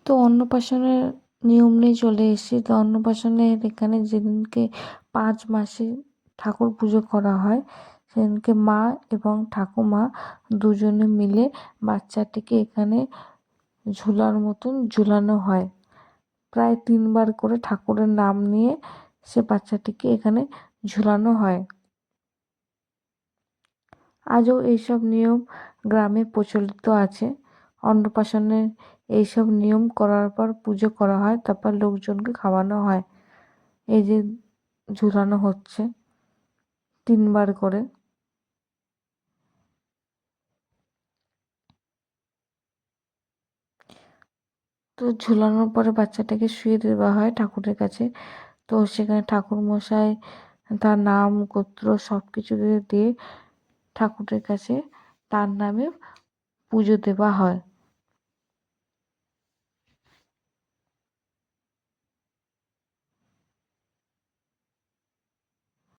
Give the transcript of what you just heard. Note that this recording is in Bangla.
তো অন্নপ্রাশনের নিয়ম নিয়ে চলে এসেছি। তো অন্নপ্রাশনের এখানে যেদিনকে 5 মাসে ঠাকুর পুজো করা হয়, সেদিনকে মা এবং ঠাকুমা দুজনে মিলে বাচ্চাটিকে এখানে ঝুলার মতন ঝুলানো হয়। প্রায় 3বার করে ঠাকুরের নাম নিয়ে সে বাচ্চাটিকে এখানে ঝুলানো হয়। আজও এইসব নিয়ম গ্রামে প্রচলিত আছে। অন্নপ্রাশনের এইসব নিয়ম করার পর পুজো করা হয়, তারপর লোকজনকে খাওয়ানো হয়। এই যে ঝুলানো হচ্ছে 3বার করে। তো ঝুলানোর পরে বাচ্চাটাকে শুয়ে দেওয়া হয় ঠাকুরের কাছে। তো সেখানে ঠাকুর মশাই তার নাম গোত্র সব কিছু দিয়ে ঠাকুরের কাছে তার নামে পুজো দেওয়া হয়।